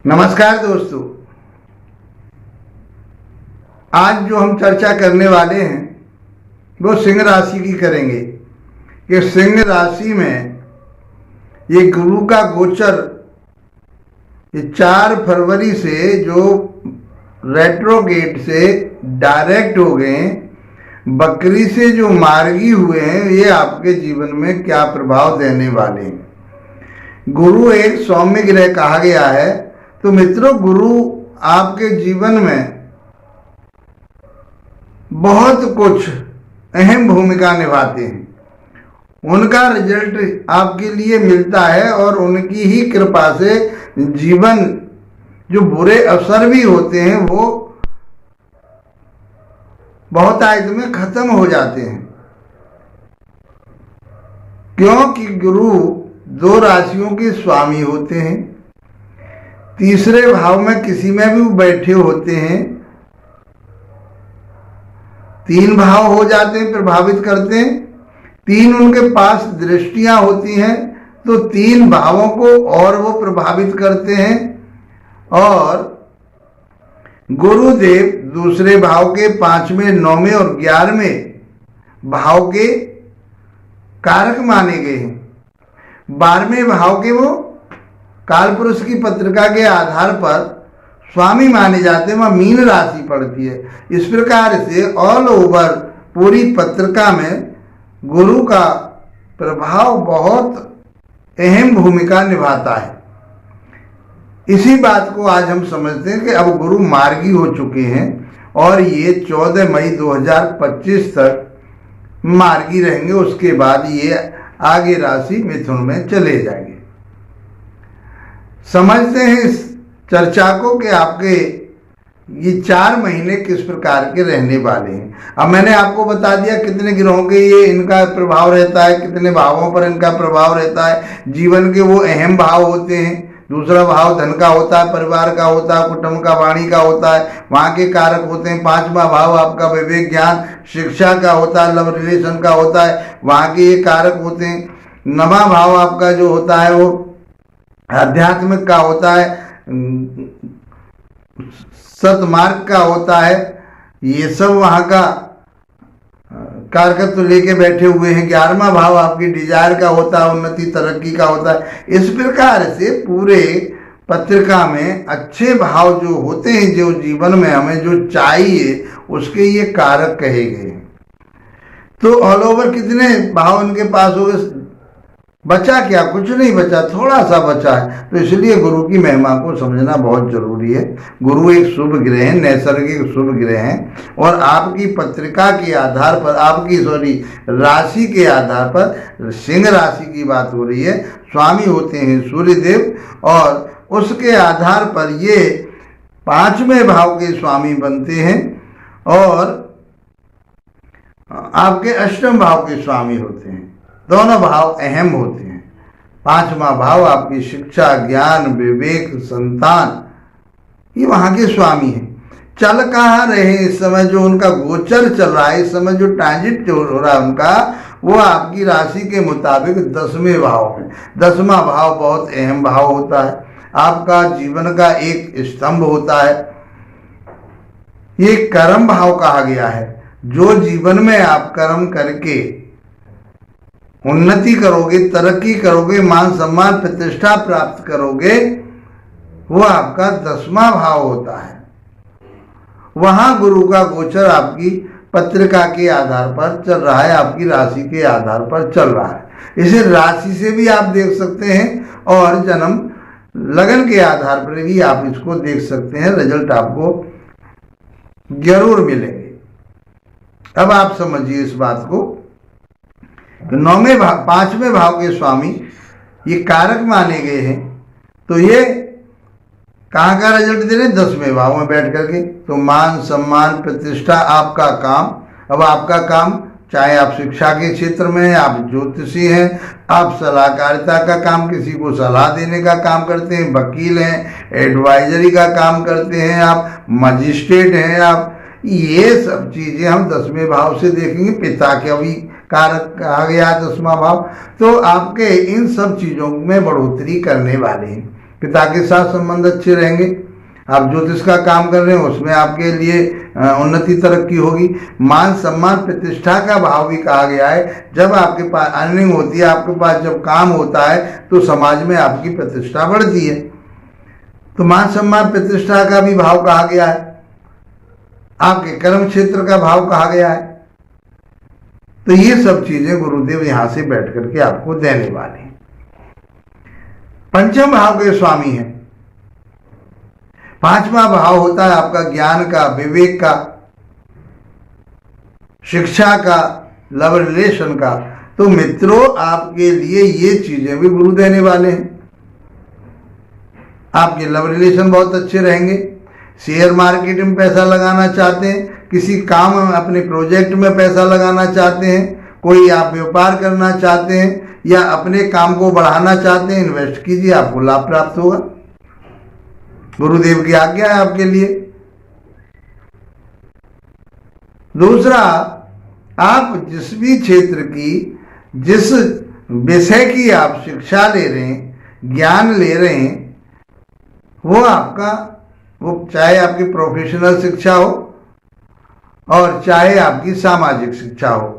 नमस्कार दोस्तों, आज जो हम चर्चा करने वाले हैं वो सिंह राशि की करेंगे कि सिंह राशि में ये गुरु का गोचर ये 4 फरवरी से जो रेट्रोगेट से डायरेक्ट हो गए, बकरी से जो मार्गी हुए हैं, ये आपके जीवन में क्या प्रभाव देने वाले हैं। गुरु एक सौम्य ग्रह कहा गया है, तो मित्रों गुरु आपके जीवन में बहुत कुछ अहम भूमिका निभाते हैं। उनका रिजल्ट आपके लिए मिलता है और उनकी ही कृपा से जीवन जो बुरे अवसर भी होते हैं वो बहुत आयत में खत्म हो जाते हैं, क्योंकि गुरु 2 राशियों के स्वामी होते हैं। तीसरे भाव में किसी में भी बैठे होते हैं, 3 भाव हो जाते हैं, प्रभावित करते हैं। 3 उनके पास दृष्टियां होती हैं तो 3 भावों को और वो प्रभावित करते हैं। और गुरुदेव दूसरे भाव के 5वें, 9वें और 11वें भाव के कारक माने गए हैं। 12वें भाव के वो कालपुरुष की पत्रिका के आधार पर स्वामी माने जाते हैं, वह मीन राशि पड़ती है। इस प्रकार से ऑल ओवर पूरी पत्रिका में गुरु का प्रभाव बहुत अहम भूमिका निभाता है। इसी बात को आज हम समझते हैं कि अब गुरु मार्गी हो चुके हैं और ये 14 मई 2025 तक मार्गी रहेंगे। उसके बाद ये आगे राशि मिथुन में चले जाएंगे। समझते हैं इस चर्चा को कि आपके ये 4 महीने किस प्रकार के रहने वाले हैं। अब मैंने आपको बता दिया कितने ग्रहों के ये इनका प्रभाव रहता है, कितने भावों पर इनका प्रभाव रहता है। जीवन के वो अहम भाव होते हैं। दूसरा भाव धन का होता है, परिवार का होता है, कुटुंब का, वाणी का होता है, वहाँ के कारक होते हैं। 5वां भाव आपका विवेक, ज्ञान, शिक्षा का होता है, लव रिलेशन का होता है, वहाँ के ये कारक होते हैं। 9वां भाव आपका जो होता है वो आध्यात्मिक का होता है, सतमार्ग का होता है। ये सब वहाँ का कारकत्व लेके बैठे हुए हैं। 11वां भाव आपकी डिजायर का होता है, उन्नति तरक्की का होता है। इस प्रकार से पूरे पत्रिका में अच्छे भाव जो होते हैं, जो जीवन में हमें जो चाहिए, उसके ये कारक कहे गए हैं। तो ऑल ओवर कितने भाव इनके पास हो गए? बचा क्या? कुछ नहीं बचा, थोड़ा सा बचा है। तो इसलिए गुरु की महिमा को समझना बहुत जरूरी है। गुरु एक शुभ ग्रह है, नैसर्गिक शुभ ग्रह है और आपकी पत्रिका के आधार पर, आपकी राशि के आधार पर, सिंह राशि की बात हो रही है, स्वामी होते हैं सूर्यदेव और उसके आधार पर ये 5वें भाव के स्वामी बनते हैं और आपके 8वें भाव के स्वामी होते हैं। दोनों भाव अहम होते हैं। 5वां भाव आपकी शिक्षा, ज्ञान, विवेक, संतान, ये वहाँ के स्वामी हैं। चल कहाँ रहे इस समय, जो उनका गोचर चल रहा है, इस समय जो ट्रांजिट हो रहा है उनका, वो आपकी राशि के मुताबिक 10वें भाव में। 10वां भाव बहुत अहम भाव होता है, आपका जीवन का एक स्तंभ होता है। ये कर्म भाव कहा गया है। जो जीवन में आप कर्म करके उन्नति करोगे, तरक्की करोगे, मान सम्मान प्रतिष्ठा प्राप्त करोगे, वो आपका 10वां भाव होता है। वहां गुरु का गोचर आपकी पत्रिका के आधार पर चल रहा है, आपकी राशि के आधार पर चल रहा है। इसे राशि से भी आप देख सकते हैं और जन्म लगन के आधार पर भी आप इसको देख सकते हैं। रिजल्ट आपको जरूर मिलेंगे। अब आप समझिए इस बात को। 9वें भाव, 5वें भाव के स्वामी ये कारक माने गए हैं, तो ये कहाँ का रिजल्ट दे रहे हैं? 10वें भाव में बैठ करके। तो मान सम्मान प्रतिष्ठा आपका काम। अब आपका काम, चाहे आप शिक्षा के क्षेत्र में हैं, आप ज्योतिषी हैं, आप सलाहकारिता का काम, किसी को सलाह देने का काम करते हैं, वकील हैं, एडवाइजरी का काम करते हैं, आप मजिस्ट्रेट हैं, आप, ये सब चीज़ें हम 10वें भाव से देखेंगे। पिता का भी कारक कहा गया 10वां भाव। तो आपके इन सब चीजों में बढ़ोतरी करने वाले हैं। पिता के साथ संबंध अच्छे रहेंगे। आप ज्योतिष का काम कर रहे हैं, उसमें आपके लिए उन्नति तरक्की होगी। मान सम्मान प्रतिष्ठा का भाव भी कहा गया है। जब आपके पास अर्निंग होती है, आपके पास जब काम होता है, तो समाज में आपकी प्रतिष्ठा बढ़ती है। तो मान सम्मान प्रतिष्ठा का भी भाव कहा गया है। आपके कर्म क्षेत्र का भाव कहा गया है। तो ये सब चीजें गुरुदेव यहां से बैठ करके आपको देने वाले हैं। पंचम भाव के स्वामी हैं। 5वां भाव होता है आपका ज्ञान का, विवेक का, शिक्षा का, लव रिलेशन का। तो मित्रों, आपके लिए ये चीजें भी गुरु देने वाले हैं। आपके लव रिलेशन बहुत अच्छे रहेंगे। शेयर मार्केट में पैसा लगाना चाहते हैं, किसी काम में, अपने प्रोजेक्ट में पैसा लगाना चाहते हैं, कोई आप व्यापार करना चाहते हैं या अपने काम को बढ़ाना चाहते हैं, इन्वेस्ट कीजिए, आपको लाभ प्राप्त होगा। गुरुदेव की आज्ञा है आपके लिए। दूसरा, आप जिस भी क्षेत्र की, जिस विषय की आप शिक्षा ले रहे हैं, ज्ञान ले रहे हैं, वो आपका, वो चाहे आपकी प्रोफेशनल शिक्षा हो और चाहे आपकी सामाजिक शिक्षा हो,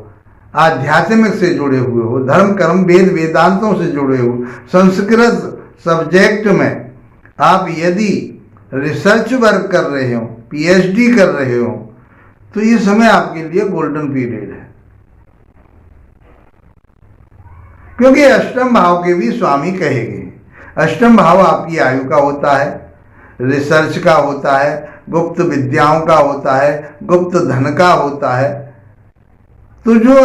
आध्यात्मिक से जुड़े हुए हो, धर्म कर्म वेद वेदांतों से जुड़े हो, संस्कृत सब्जेक्ट में आप यदि रिसर्च वर्क कर रहे हो, पीएचडी कर रहे हो, तो ये समय आपके लिए गोल्डन पीरियड है। क्योंकि अष्टम भाव के भी स्वामी कहे गए। अष्टम भाव आपकी आयु का होता है, रिसर्च का होता है, गुप्त विद्याओं का होता है, गुप्त धन का होता है। तो जो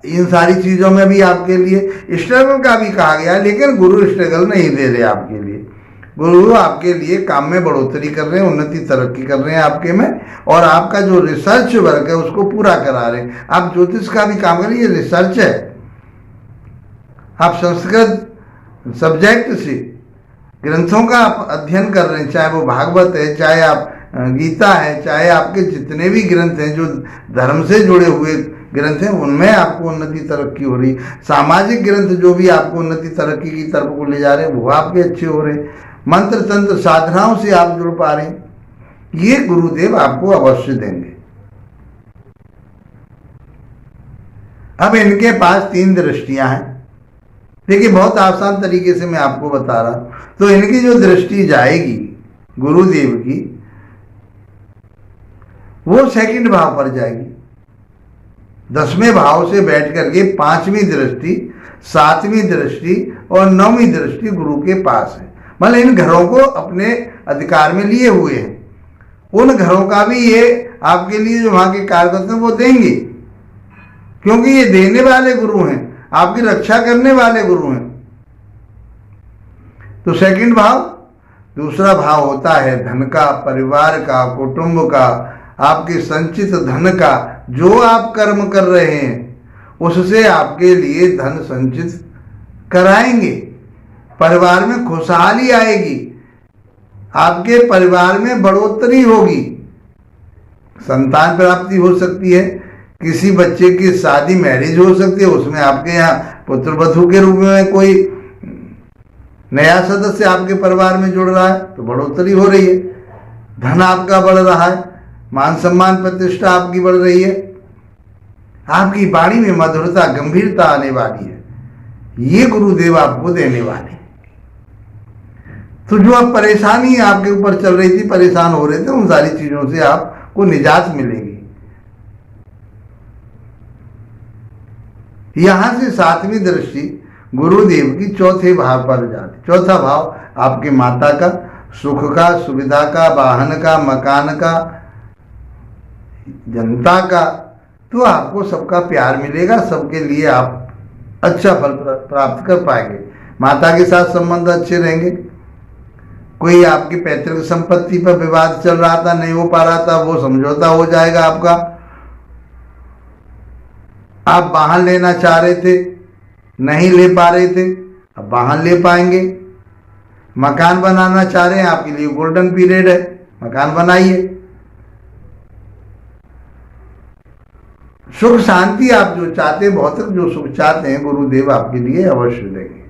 इन सारी चीजों में भी आपके लिए स्ट्रगल का भी कहा गया है, लेकिन गुरु स्ट्रगल नहीं दे रहे आपके लिए। गुरु आपके लिए काम में बढ़ोतरी कर रहे हैं, उन्नति तरक्की कर रहे हैं आपके में, और आपका जो रिसर्च वर्क है उसको पूरा करा रहे हैं। आप ज्योतिष का भी काम कर रहे हैं, ये रिसर्च है। आप संस्कृत सब्जेक्ट से ग्रंथों का आप अध्ययन कर रहे हैं, चाहे वो भागवत है, चाहे आप गीता है, चाहे आपके जितने भी ग्रंथ हैं जो धर्म से जुड़े हुए ग्रंथ हैं, उनमें आपको उन्नति तरक्की हो रही। सामाजिक ग्रंथ जो भी आपको उन्नति तरक्की की तरफ को ले जा रहे हैं, वो आपके अच्छे हो रहे। मंत्र तंत्र साधनाओं से आप जुड़ पा रहे हैं, ये गुरुदेव आपको अवश्य देंगे। अब इनके पास 3 दृष्टियां हैं। देखिए, बहुत आसान तरीके से मैं आपको बता रहा हूं। तो इनकी जो दृष्टि जाएगी गुरुदेव की, वो सेकंड भाव पर जाएगी। 10वें भाव से बैठ करके 5वीं दृष्टि, 7वीं दृष्टि और 9वीं दृष्टि गुरु के पास है। मतलब इन घरों को अपने अधिकार में लिए हुए हैं। उन घरों का भी ये आपके लिए जो वहां के कार्य करते हैं वो देंगे, क्योंकि ये देने वाले गुरु हैं, आपकी रक्षा करने वाले गुरु हैं। तो सेकंड भाव, दूसरा भाव होता है धन का, परिवार का, कुटुंब का, आपके संचित धन का। जो आप कर्म कर रहे हैं उससे आपके लिए धन संचित कराएंगे। परिवार में खुशहाली आएगी, आपके परिवार में बढ़ोतरी होगी, संतान प्राप्ति हो सकती है, किसी बच्चे की शादी मैरिज हो सकती है, उसमें आपके यहाँ पुत्र वधू के रूप में कोई नया सदस्य आपके परिवार में जुड़ रहा है, तो बढ़ोतरी हो रही है। धन आपका बढ़ रहा है, मान सम्मान प्रतिष्ठा आपकी बढ़ रही है, आपकी वाणी में मधुरता गंभीरता आने वाली है। ये गुरुदेव आपको देने वाले। तो जो अब परेशानी आपके ऊपर चल रही थी, परेशान हो रहे थे, उन सारी चीजों से आपको निजात मिलेगी। यहां से 7वीं दृष्टि गुरुदेव की 4थे भाव पर जाती। 4था भाव आपके माता का, सुख का, सुविधा का, वाहन का, मकान का, जनता का। तो आपको सबका प्यार मिलेगा, सबके लिए आप अच्छा फल प्राप्त कर पाएंगे। माता के साथ संबंध अच्छे रहेंगे। कोई आपकी पैतृक संपत्ति पर विवाद चल रहा था, नहीं हो पा रहा था, वो समझौता हो जाएगा आपका। आप वाहन लेना चाह रहे थे, नहीं ले पा रहे थे, अब वाहन ले पाएंगे। मकान बनाना चाह रहे हैं, आपके लिए गोल्डन पीरियड है, मकान बनाइए। सुख शांति आप जो चाहते हैं, भौतिक जो सुख चाहते हैं, गुरुदेव आपके लिए अवश्य देंगे।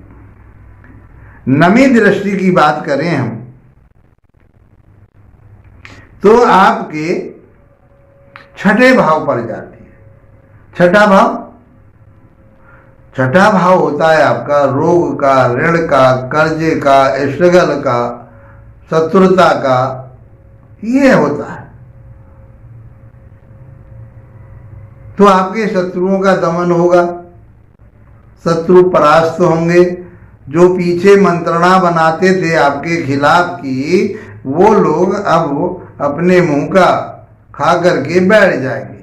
नवी दृष्टि की बात करें हम तो आपके छठे भाव पर जाती है। छठा भाव होता है आपका रोग का, ऋण का, कर्जे का, स्ट्रगल का, शत्रुता का, ये होता है। तो आपके शत्रुओं का दमन होगा, शत्रु परास्त होंगे। जो पीछे मंत्रणा बनाते थे आपके खिलाफ की, वो लोग अब अपने मुंह का खा करके बैठ जाएंगे।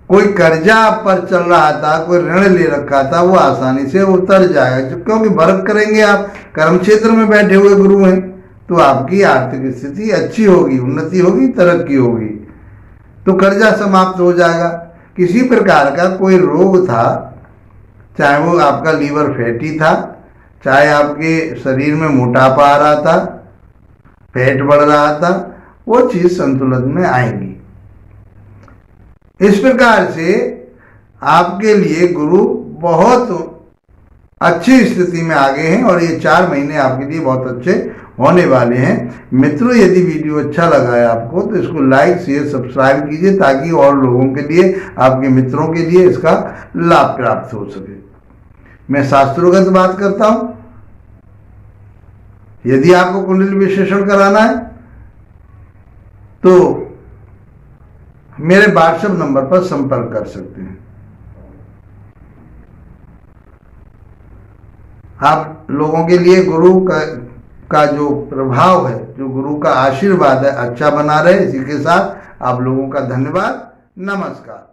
कोई कर्जा आप पर चल रहा था, कोई ऋण ले रखा था, वो आसानी से उतर जाएगा, क्योंकि वर्क करेंगे आप। कर्म क्षेत्र में बैठे हुए गुरु हैं, तो आपकी आर्थिक स्थिति अच्छी होगी, उन्नति होगी, तरक्की होगी, तो कर्जा समाप्त हो जाएगा। किसी प्रकार का कोई रोग था, चाहे वो आपका लीवर फैटी था, चाहे आपके शरीर में मोटापा आ रहा था, फैट बढ़ रहा था, वो चीज संतुलन में आएगी। इस प्रकार से आपके लिए गुरु बहुत अच्छी स्थिति में आ गए हैं और ये 4 महीने आपके लिए बहुत अच्छे होने वाले हैं। मित्रों, यदि वीडियो अच्छा लगा है आपको तो इसको लाइक, शेयर, सब्सक्राइब कीजिए, ताकि और लोगों के लिए, आपके मित्रों के लिए इसका लाभ प्राप्त हो सके। मैं शास्त्रोगत बात करता हूं। यदि आपको कुंडली विश्लेषण कराना है तो मेरे व्हाट्सएप नंबर पर संपर्क कर सकते हैं। आप लोगों के लिए गुरु का जो प्रभाव है, जो गुरु का आशीर्वाद है, अच्छा बना रहे। इसी के साथ आप लोगों का धन्यवाद। नमस्कार।